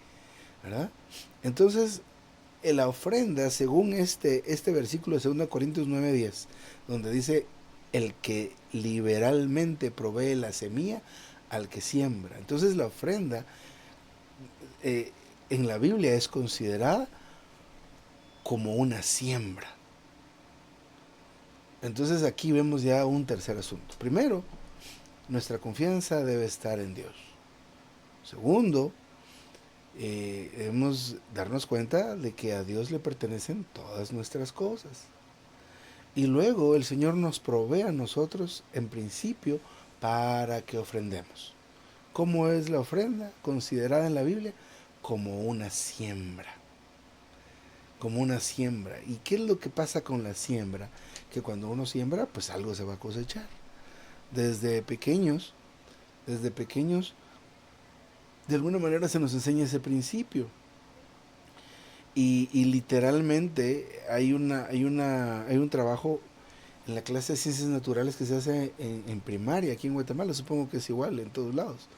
¿verdad? Entonces la ofrenda, según este versículo de 2 Corintios 9:10, donde dice el que liberalmente provee la semilla al que siembra. Entonces la ofrenda en la Biblia es considerada como una siembra. Entonces aquí vemos ya un tercer asunto. Primero, nuestra confianza debe estar en Dios. Segundo, debemos darnos cuenta de que a Dios le pertenecen todas nuestras cosas. Y luego el Señor nos provee a nosotros, en principio, para que ofrendemos. ¿Cómo es la ofrenda? Considerada en la Biblia como una siembra. Como una siembra. ¿Y qué es lo que pasa con la siembra? Que cuando uno siembra, pues algo se va a cosechar. Desde pequeños, de alguna manera se nos enseña ese principio. Y literalmente hay un trabajo en la clase de ciencias naturales que se hace en primaria, aquí en Guatemala, supongo que es igual en todos lados,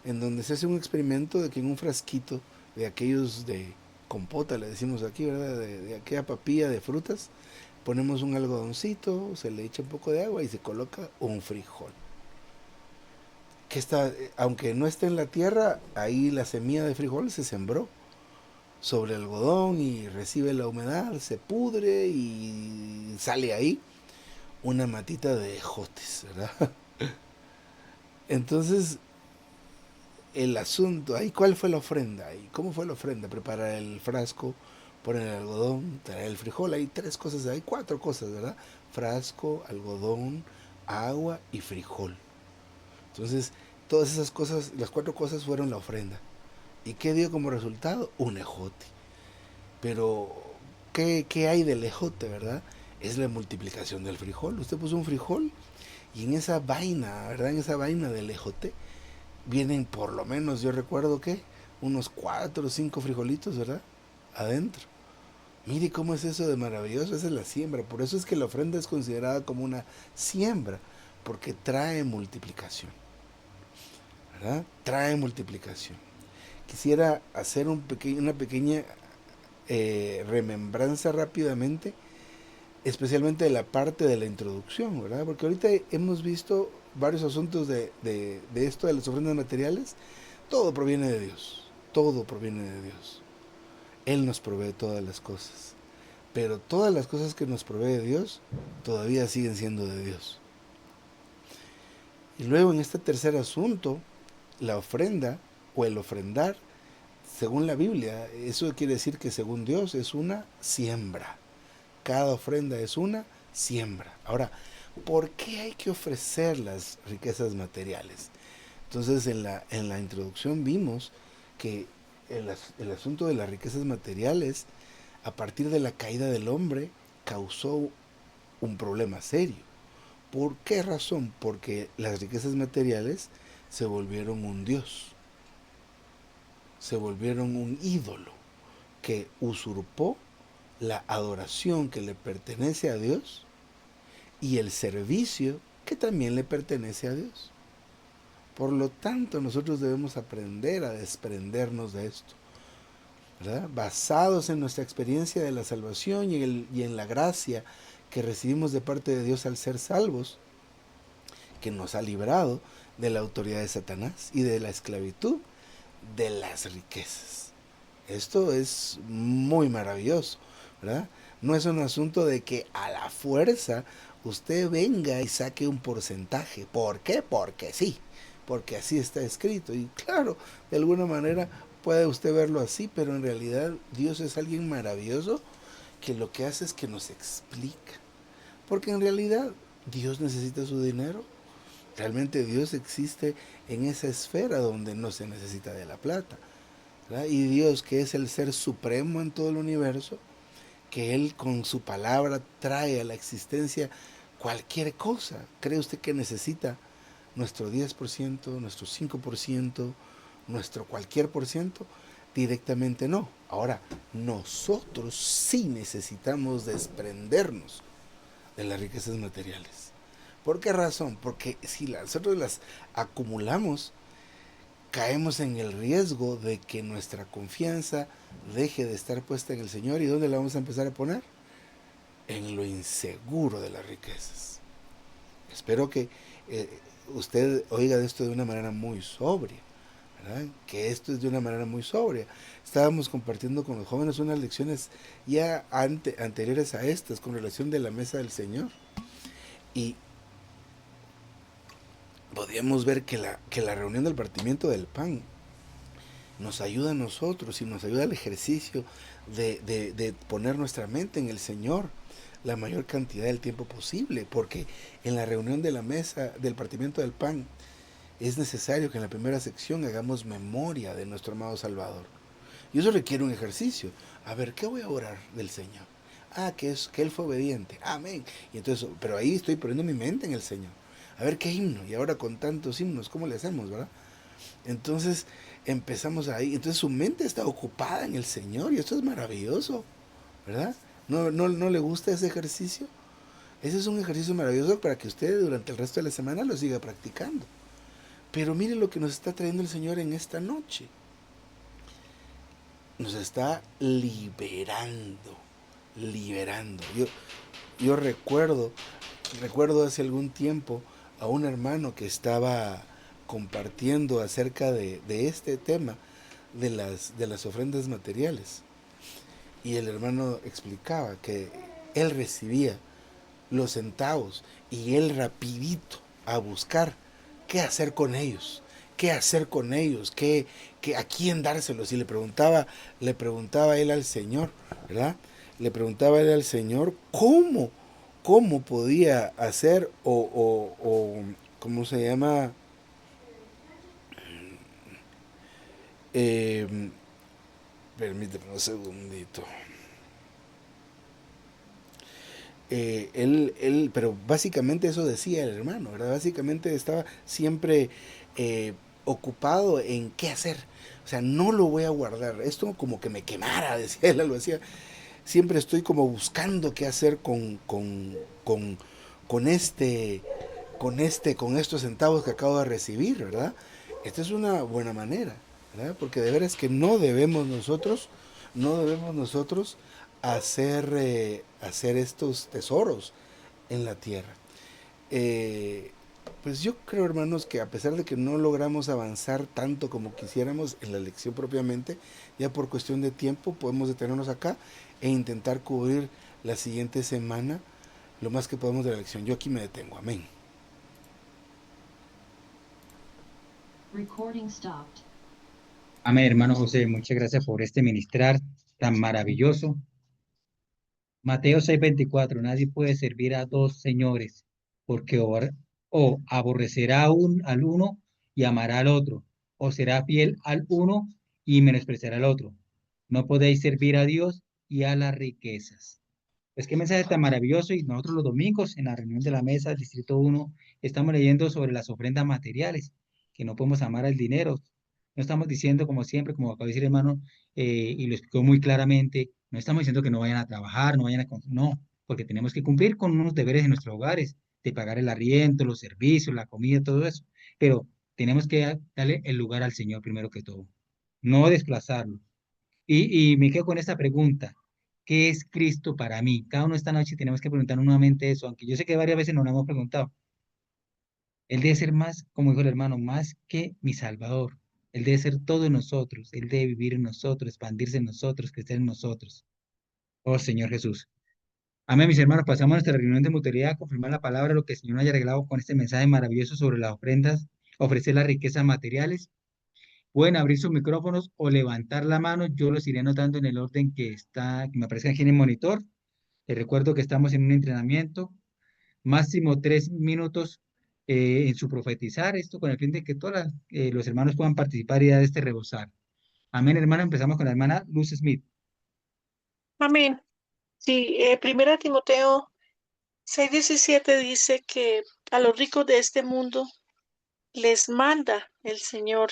en donde se hace un experimento de que en un frasquito de aquellos de compota, le decimos aquí, ¿verdad? De aquella papilla de frutas, ponemos un algodoncito, se le echa un poco de agua y se coloca un frijol. Que está, aunque no esté en la tierra, ahí la semilla de frijol se sembró sobre el algodón y recibe la humedad, se pudre y sale ahí una matita de ejotes, ¿verdad? Entonces, el asunto, ahí, ¿cuál fue la ofrenda? ¿Y cómo fue la ofrenda? Preparar el frasco, poner el algodón, traer el frijol, hay tres cosas, hay cuatro cosas, ¿verdad? Frasco, algodón, agua y frijol. Entonces, todas esas cosas, las cuatro cosas fueron la ofrenda. ¿Y qué dio como resultado? Un ejote. Pero, ¿qué hay del ejote, verdad? Es la multiplicación del frijol. Usted puso un frijol y en esa vaina, ¿verdad? En esa vaina del ejote vienen por lo menos, yo recuerdo que, unos 4 o 5 frijolitos, ¿verdad? Adentro. Mire cómo es eso de maravilloso, esa es la siembra. Por eso es que la ofrenda es considerada como una siembra, porque trae multiplicación, ¿verdad? Trae multiplicación. Quisiera hacer una pequeña remembranza rápidamente, especialmente de la parte de la introducción, ¿verdad? Porque ahorita hemos visto varios asuntos de esto de las ofrendas materiales. Todo proviene de Dios, todo proviene de Dios. Él nos provee todas las cosas, pero todas las cosas que nos provee Dios todavía siguen siendo de Dios. Y luego en este tercer asunto, la ofrenda o el ofrendar, según la Biblia, eso quiere decir que según Dios es una siembra. Cada ofrenda es una siembra. Ahora, ¿por qué hay que ofrecer las riquezas materiales? Entonces, en la introducción vimos que el asunto de las riquezas materiales, a partir de la caída del hombre, causó un problema serio. ¿Por qué razón? Porque las riquezas materiales se volvieron un dios, se volvieron un ídolo que usurpó la adoración que le pertenece a Dios y el servicio que también le pertenece a Dios. Por lo tanto, nosotros debemos aprender a desprendernos de esto, ¿verdad? Basados en nuestra experiencia de la salvación y en la gracia que recibimos de parte de Dios al ser salvos, que nos ha librado de la autoridad de Satanás y de la esclavitud de las riquezas. Esto es muy maravilloso, ¿verdad? No es un asunto de que a la fuerza usted venga y saque un porcentaje. ¿Por qué? Porque sí, porque así está escrito. Y claro, de alguna manera puede usted verlo así, pero en realidad Dios es alguien maravilloso que lo que hace es que nos explica. Porque en realidad Dios necesita su dinero. Realmente Dios existe en esa esfera donde no se necesita de la plata, ¿verdad? Y Dios, que es el ser supremo en todo el universo, que Él con su palabra trae a la existencia cualquier cosa. ¿Cree usted que necesita nuestro 10%, nuestro 5%, nuestro cualquier por ciento? Directamente no. Ahora, nosotros sí necesitamos desprendernos de las riquezas materiales. ¿Por qué razón? Porque si nosotros las acumulamos, caemos en el riesgo de que nuestra confianza deje de estar puesta en el Señor. ¿Y dónde la vamos a empezar a poner? En lo inseguro de las riquezas. Espero que usted oiga de esto de una manera muy sobria, ¿verdad? Que esto es de una manera muy sobria. Estábamos compartiendo con los jóvenes unas lecciones ya anteriores a estas con relación de la mesa del Señor. Y podíamos ver que la reunión del partimiento del pan nos ayuda a nosotros y nos ayuda al ejercicio de poner nuestra mente en el Señor la mayor cantidad del tiempo posible, porque en la reunión de la mesa del partimiento del pan es necesario que en la primera sección hagamos memoria de nuestro amado Salvador. Y eso requiere un ejercicio. A ver, ¿qué voy a orar del Señor? Ah, que Él fue obediente. Amén. Y entonces, pero ahí estoy poniendo mi mente en el Señor. A ver qué himno. Y ahora con tantos himnos, ¿cómo le hacemos, verdad? Entonces empezamos ahí. Entonces su mente está ocupada en el Señor y esto es maravilloso, ¿verdad? ¿No le gusta ese ejercicio? Ese es un ejercicio maravilloso para que usted durante el resto de la semana lo siga practicando. Pero mire lo que nos está trayendo el Señor en esta noche. Nos está liberando, liberando. Yo recuerdo hace algún tiempo a un hermano que estaba compartiendo acerca de este tema de las ofrendas materiales. Y el hermano explicaba que él recibía los centavos y él rapidito a buscar qué hacer con ellos, qué hacer con ellos, a quién dárselos. Y le preguntaba él al Señor, ¿verdad? Le preguntaba él al Señor cómo podía hacer ¿cómo se llama? Eh, Permíteme un segundito. Pero básicamente eso decía el hermano, ¿verdad? Básicamente estaba siempre ocupado en qué hacer. O sea, no lo voy a guardar. Esto como que me quemara, decía él, lo decía. Siempre estoy como buscando qué hacer con, con este, con estos centavos que acabo de recibir, ¿verdad? Esta es una buena manera, ¿verdad? Porque de veras que no debemos nosotros hacer estos tesoros en la tierra. Eh, pues yo creo, hermanos, que a pesar de que no logramos avanzar tanto como quisiéramos en la lección propiamente, ya por cuestión de tiempo podemos detenernos acá e intentar cubrir la siguiente semana lo más que podamos de la lección. Yo aquí me detengo. Amén. Recording stopped. Amén, hermano José, muchas gracias por este ministrar tan maravilloso. Mateo 6:24, nadie puede servir a dos señores, porque o aborrecerá al uno y amará al otro, o será fiel al uno y menospreciará al otro. No podéis servir a Dios y a las riquezas. Pues qué mensaje tan maravilloso. Y nosotros los domingos en la reunión de la mesa del Distrito 1 estamos leyendo sobre las ofrendas materiales, que no podemos amar al dinero. No estamos diciendo, como siempre, como acaba de decir el hermano, y lo explicó muy claramente, no estamos diciendo que no vayan a trabajar, no vayan a... No, porque tenemos que cumplir con unos deberes en nuestros hogares, de pagar el arriendo, los servicios, la comida, todo eso. Pero tenemos que darle el lugar al Señor primero que todo, no desplazarlo. Y me quedo con esta pregunta. ¿Qué es Cristo para mí? Cada uno esta noche tenemos que preguntarnos nuevamente eso, aunque yo sé que varias veces nos lo hemos preguntado. Él debe ser más, como dijo el hermano, más que mi Salvador. Él debe ser todo en nosotros. Él debe vivir en nosotros, expandirse en nosotros, crecer en nosotros. Oh Señor Jesús. Amén, mis hermanos. Pasamos a nuestra reunión de mutualidad a confirmar la palabra, lo que el Señor haya regalado con este mensaje maravilloso sobre las ofrendas, ofrecer las riquezas materiales. Pueden abrir sus micrófonos o levantar la mano. Yo los iré anotando en el orden que me aparezca aquí en el monitor. Les recuerdo que estamos en un entrenamiento, máximo 3 minutos en su profetizar, esto con el fin de que todos los hermanos puedan participar y dar este rebosar. Amén, hermano. Empezamos con la hermana Luz Smith. Amén. Sí, Primera Timoteo 6:17 dice que a los ricos de este mundo les manda el Señor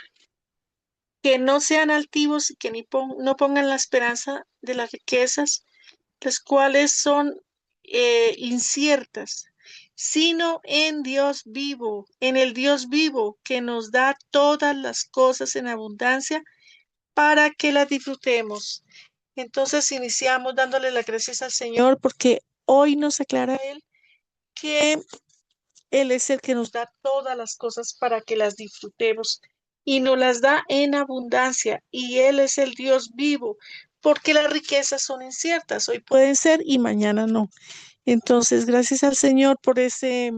que no sean altivos y que no pongan la esperanza de las riquezas, las cuales son inciertas, sino en Dios vivo, en el Dios vivo que nos da todas las cosas en abundancia para que las disfrutemos. Entonces iniciamos dándole las gracias al Señor porque hoy nos aclara Él que Él es el que nos da todas las cosas para que las disfrutemos. y nos las da en abundancia. Y Él es el Dios vivo, porque las riquezas son inciertas. Hoy pueden ser y mañana no. Entonces, gracias al Señor por ese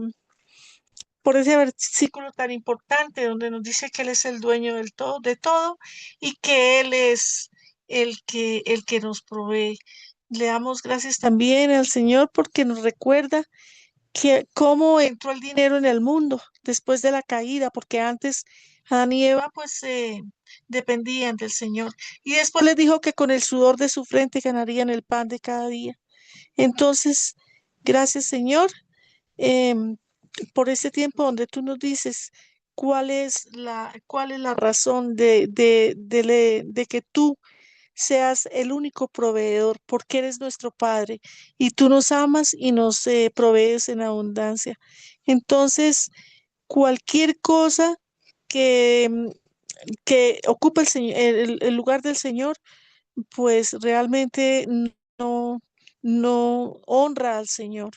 versículo tan importante donde nos dice que Él es el dueño de todo y que Él es el que nos provee. Le damos gracias también al Señor porque nos recuerda que cómo entró el dinero en el mundo después de la caída, porque antes Adán y Eva pues dependían del Señor. Y después les dijo que con el sudor de su frente ganarían el pan de cada día. Entonces, gracias Señor em, por ese tiempo donde tú nos dices cuál es la razón de que tú seas el único proveedor, porque eres nuestro Padre y tú nos amas y nos provees en abundancia. Entonces, cualquier cosa que, que ocupe el, el lugar del Señor, pues realmente no, no honra al Señor.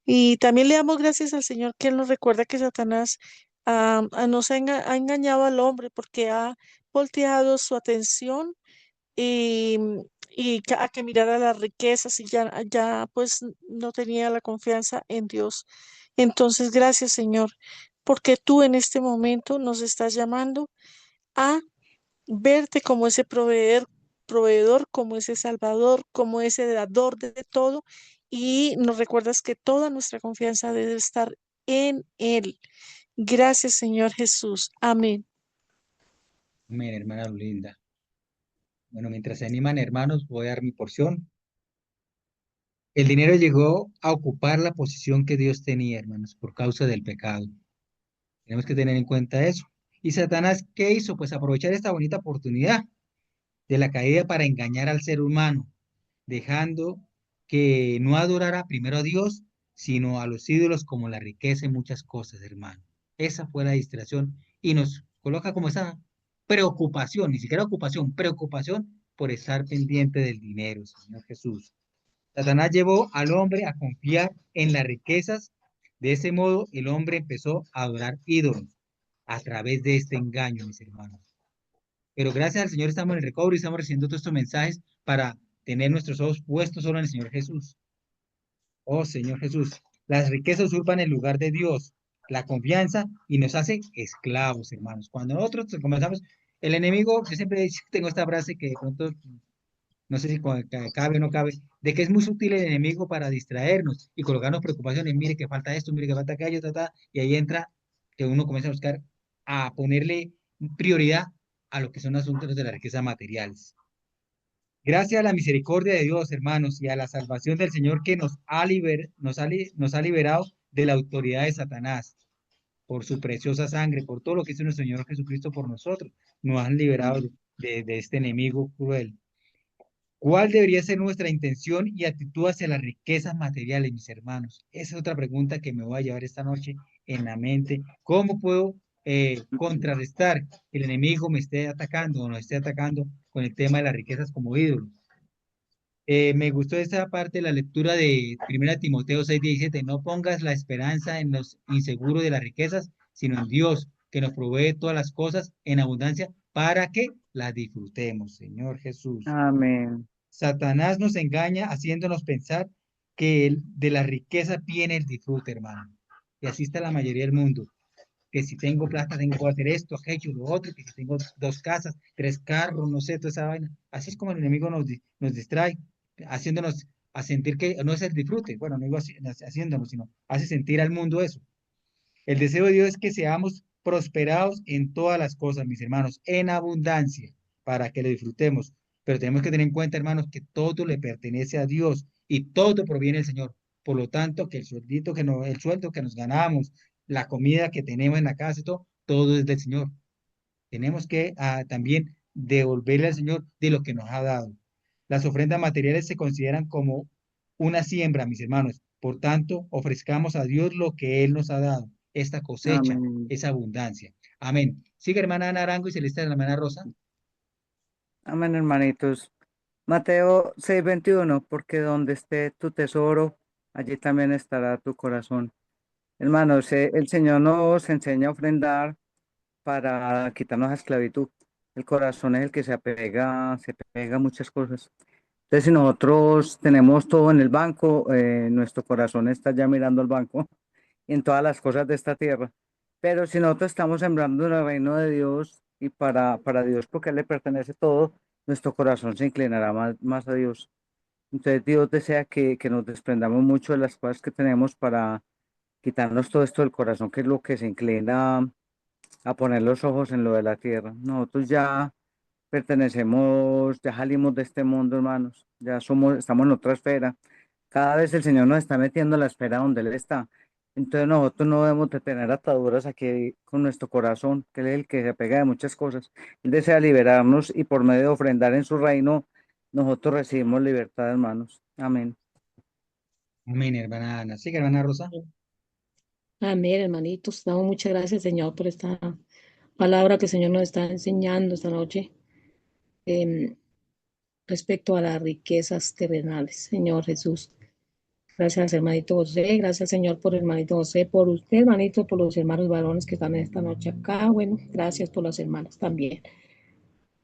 Y también le damos gracias al Señor que Él nos recuerda que Satanás nos ha engañado al hombre porque ha volteado su atención y, a que mirara las riquezas y ya pues no tenía la confianza en Dios. Entonces, gracias Señor, porque tú en este momento nos estás llamando a verte como ese proveedor, como ese salvador, como ese dador de todo, y nos recuerdas que toda nuestra confianza debe estar en Él. Gracias, Señor Jesús. Amén. Amén, hermana Linda. Bueno, mientras se animan, hermanos, voy a dar mi porción. El dinero llegó a ocupar la posición que Dios tenía, hermanos, por causa del pecado. Tenemos que tener en cuenta eso. ¿Y Satanás qué hizo? Pues aprovechar esta bonita oportunidad de la caída para engañar al ser humano, dejando que no adorara primero a Dios, sino a los ídolos como la riqueza y muchas cosas, hermano. Esa fue la distracción y nos coloca como esa preocupación, ni siquiera ocupación, preocupación por estar pendiente del dinero, Señor Jesús. Satanás llevó al hombre a confiar en las riquezas. De ese modo, el hombre empezó a adorar ídolos a través de este engaño, mis hermanos. Pero gracias al Señor estamos en el recobro y estamos recibiendo todos estos mensajes para tener nuestros ojos puestos solo en el Señor Jesús. Oh Señor Jesús, las riquezas usurpan el lugar de Dios, la confianza y nos hace esclavos, hermanos. Cuando nosotros comenzamos, el enemigo, yo siempre tengo esta frase que de pronto no sé si cabe o no cabe, de que es muy sutil el enemigo para distraernos y colocarnos preocupaciones, mire que falta esto, mire que falta aquello, y ahí entra que uno comienza a buscar, a ponerle prioridad a lo que son asuntos de la riqueza materiales. Gracias a la misericordia de Dios, hermanos, y a la salvación del Señor que nos ha liberado de la autoridad de Satanás, por su preciosa sangre, por todo lo que hizo nuestro Señor Jesucristo por nosotros, nos han liberado de este enemigo cruel. ¿Cuál debería ser nuestra intención y actitud hacia las riquezas materiales, mis hermanos? Esa es otra pregunta que me voy a llevar esta noche en la mente. ¿Cómo puedo contrarrestar que el enemigo me esté atacando o nos esté atacando con el tema de las riquezas como ídolos? Me gustó esa parte de la lectura de 1 Timoteo 6:17. No pongas la esperanza en los inseguros de las riquezas, sino en Dios, que nos provee todas las cosas en abundancia para que las disfrutemos, Señor Jesús. Amén. Satanás nos engaña haciéndonos pensar que de la riqueza viene el disfrute, hermano. Y así está la mayoría del mundo. Que si tengo plata, tengo que hacer esto, aquello, lo otro, que si tengo 2 casas, 3 carros, no sé, toda esa vaina. Así es como el enemigo nos distrae, haciéndonos a sentir que no es el disfrute. Bueno, no digo haciéndonos, sino hace sentir al mundo eso. El deseo de Dios es que seamos prosperados en todas las cosas, mis hermanos, en abundancia, para que lo disfrutemos. Pero tenemos que tener en cuenta, hermanos, que todo le pertenece a Dios y todo proviene del Señor. Por lo tanto, que el sueldo que nos ganamos, la comida que tenemos en la casa y todo es del Señor. Tenemos que también devolverle al Señor de lo que nos ha dado. Las ofrendas materiales se consideran como una siembra, mis hermanos. Por tanto, ofrezcamos a Dios lo que Él nos ha dado, esta cosecha, Amén. esa abundancia. Amén. Sigue, hermana Ana Arango y Celeste, hermana Rosa. Amén, hermanitos. Mateo 6:21, porque donde esté tu tesoro, allí también estará tu corazón. Hermanos, el Señor nos enseña a ofrendar para quitarnos la esclavitud. El corazón es el que se pega a muchas cosas. Entonces, si nosotros tenemos todo en el banco, nuestro corazón está ya mirando al banco y en todas las cosas de esta tierra. Pero si nosotros estamos sembrando en el reino de Dios y para Dios, porque a Él le pertenece todo, nuestro corazón se inclinará más a Dios. Entonces, Dios desea que nos desprendamos mucho de las cosas que tenemos para quitarnos todo esto del corazón, que es lo que se inclina a poner los ojos en lo de la tierra. Nosotros ya pertenecemos, ya salimos de este mundo, hermanos, estamos en otra esfera. Cada vez el Señor nos está metiendo en la esfera donde Él está. Entonces nosotros no debemos de tener ataduras aquí con nuestro corazón, que Él es el que se apega de muchas cosas. Él desea liberarnos y por medio de ofrendar en su reino, nosotros recibimos libertad, hermanos. Amén. Amén, hermana Ana. Sigue, hermana Rosa. Amén, hermanitos. Damos muchas gracias, Señor, por esta palabra que el Señor nos está enseñando esta noche em, respecto a las riquezas terrenales, Señor Jesús. Gracias, hermanito José. Gracias, Señor, por hermanito José, por usted, hermanito, por los hermanos varones que están esta noche acá. Bueno, gracias por las hermanas también.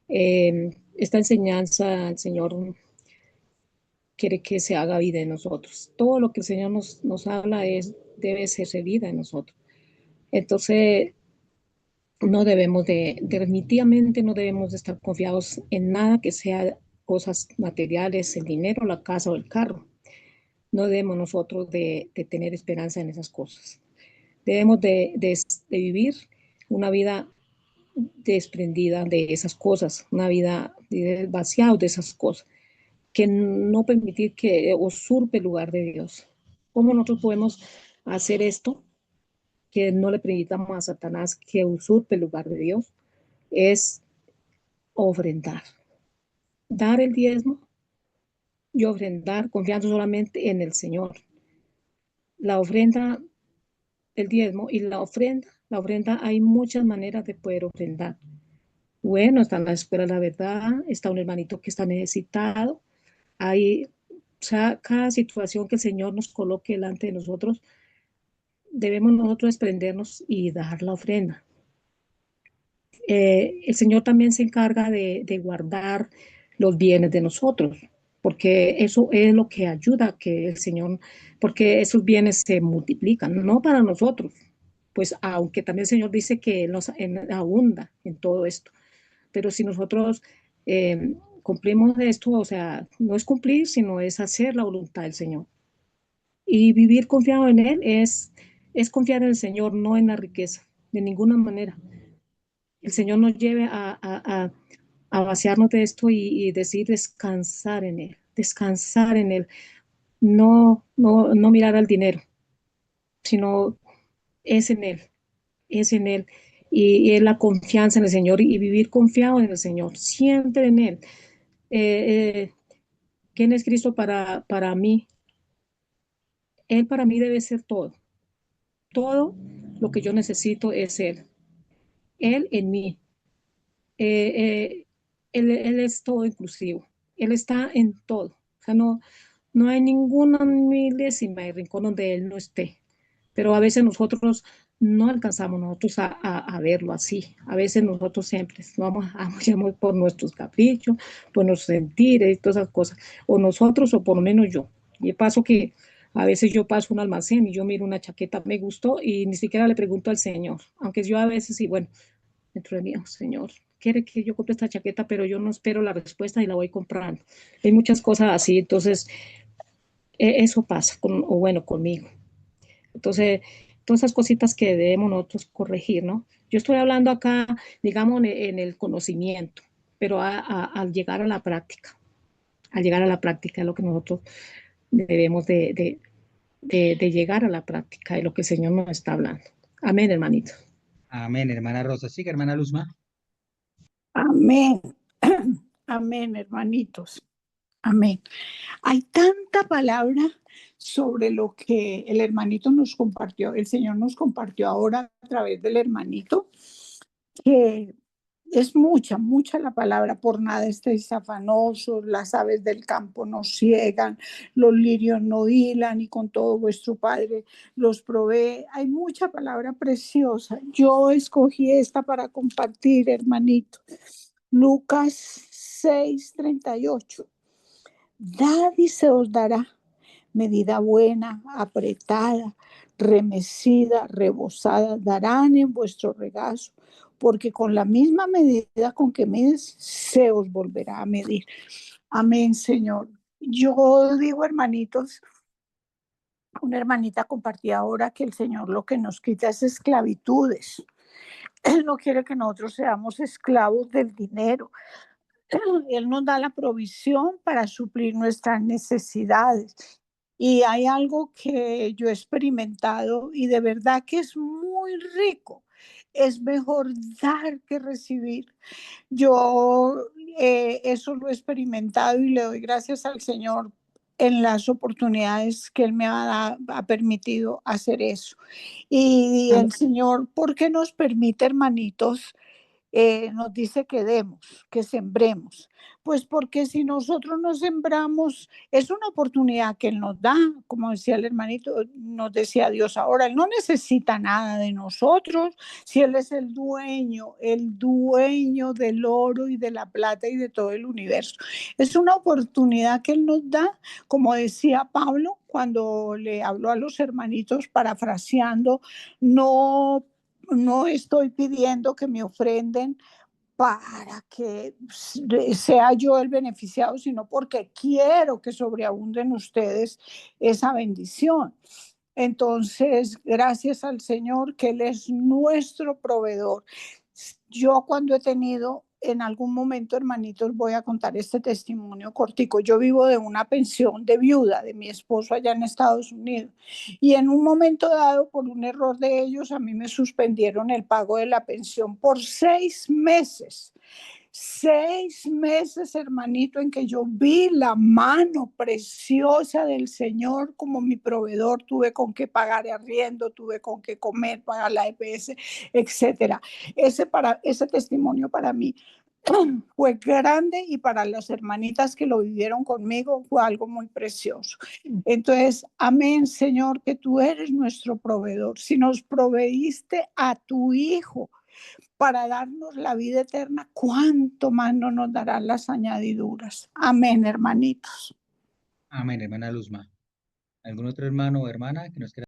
Esta enseñanza, el Señor quiere que se haga vida en nosotros. Todo lo que el Señor nos habla debe ser vida en nosotros. Entonces, no debemos definitivamente no debemos de estar confiados en nada que sea cosas materiales, el dinero, la casa o el carro. No debemos nosotros de tener esperanza en esas cosas. Debemos de vivir una vida desprendida de esas cosas, una vida vaciada de esas cosas, que no permitir que usurpe el lugar de Dios. ¿Cómo nosotros podemos hacer esto? Que no le permitamos a Satanás que usurpe el lugar de Dios, es ofrendar, dar el diezmo y ofrendar confiando solamente en el Señor. La ofrenda, el diezmo y la ofrenda hay muchas maneras de poder ofrendar. Bueno, está en la escuela de la verdad, está un hermanito que está necesitado, hay, o sea, cada situación que el Señor nos coloque delante de nosotros, debemos nosotros desprendernos y dar la ofrenda. El Señor también se encarga de guardar los bienes de nosotros, porque eso es lo que ayuda a que el Señor, porque esos bienes se multiplican, no para nosotros, pues aunque también el Señor dice que nos abunda en todo esto, pero si nosotros cumplimos esto, o sea, no es cumplir, sino es hacer la voluntad del Señor. Y vivir confiado en Él es confiar en el Señor, no en la riqueza, de ninguna manera. El Señor nos lleve a vaciarnos de esto y decir descansar en Él, no mirar al dinero, sino es en Él, es en Él. Y es la confianza en el Señor y vivir confiado en el Señor, siempre en Él. ¿Quién es Cristo para mí? Él para mí debe ser todo. Todo lo que yo necesito es Él. Él en mí. Él es todo inclusivo. Él está en todo. O sea, no hay ninguna milésima de rincón donde Él no esté. Pero a veces nosotros no alcanzamos nosotros a verlo así. A veces nosotros siempre vamos por nuestros caprichos, por nuestros sentires y todas esas cosas. O nosotros, o por lo menos yo. Y paso que a veces yo paso un almacén y yo miro una chaqueta, me gustó y ni siquiera le pregunto al Señor. Aunque yo a veces sí, bueno, dentro de mí, oh, Señor, quiere que yo compre esta chaqueta, pero yo no espero la respuesta y la voy comprando. Hay muchas cosas así, entonces eso pasa, o bueno, conmigo. Entonces, todas esas cositas que debemos nosotros corregir, ¿no? Yo estoy hablando acá, digamos, en el conocimiento, pero al llegar a la práctica, es lo que nosotros debemos de llegar a la práctica de lo que el Señor nos está hablando. Amén, hermanito. Amén, hermana Rosa. Sigue, hermana Luzma. Amén. Amén, hermanitos. Amén. Hay tanta palabra sobre lo que el hermanito nos compartió, el Señor nos compartió ahora a través del hermanito, que es mucha, mucha la palabra. Por nada estéis afanosos, las aves del campo no ciegan, los lirios no hilan y con todo vuestro Padre los provee. Hay mucha palabra preciosa. Yo escogí esta para compartir, hermanito. Lucas 6:38. Dad y se os dará, medida buena, apretada, remecida, rebosada, darán en vuestro regazo, porque con la misma medida con que mides, se os volverá a medir. Amén, Señor. Yo digo, hermanitos, una hermanita compartía ahora que el Señor lo que nos quita es esclavitudes. Él no quiere que nosotros seamos esclavos del dinero. Él nos da la provisión para suplir nuestras necesidades. Y hay algo que yo he experimentado y de verdad que es muy rico. Es mejor dar que recibir. Yo eso lo he experimentado y le doy gracias al Señor en las oportunidades que Él me ha permitido hacer eso. Y el Señor, ¿por qué nos permite, hermanitos? Nos dice que demos, que sembremos. Pues porque si nosotros no sembramos, es una oportunidad que Él nos da, como decía el hermanito, nos decía Dios ahora, Él no necesita nada de nosotros, si Él es el dueño del oro y de la plata y de todo el universo. Es una oportunidad que Él nos da, como decía Pablo cuando le habló a los hermanitos parafraseando, no estoy pidiendo que me ofrenden para que sea yo el beneficiado, sino porque quiero que sobreabunden ustedes esa bendición. Entonces, gracias al Señor que Él es nuestro proveedor. Yo cuando he tenido, en algún momento, hermanitos, voy a contar este testimonio cortico. Yo vivo de una pensión de viuda de mi esposo allá en Estados Unidos. Y en un momento dado, por un error de ellos, a mí me suspendieron el pago de la pensión por 6 meses. 6 meses, hermanito, en que yo vi la mano preciosa del Señor como mi proveedor. Tuve con qué pagar arriendo, tuve con qué comer, pagar la EPS, etcétera. Ese testimonio para mí fue grande y para las hermanitas que lo vivieron conmigo fue algo muy precioso. Entonces, amén, Señor, que tú eres nuestro proveedor. Si nos proveíste a tu Hijo para darnos la vida eterna, ¿cuánto más no nos darán las añadiduras? Amén, hermanitos. Amén, hermana Luzma. ¿Algún otro hermano o hermana que nos quiera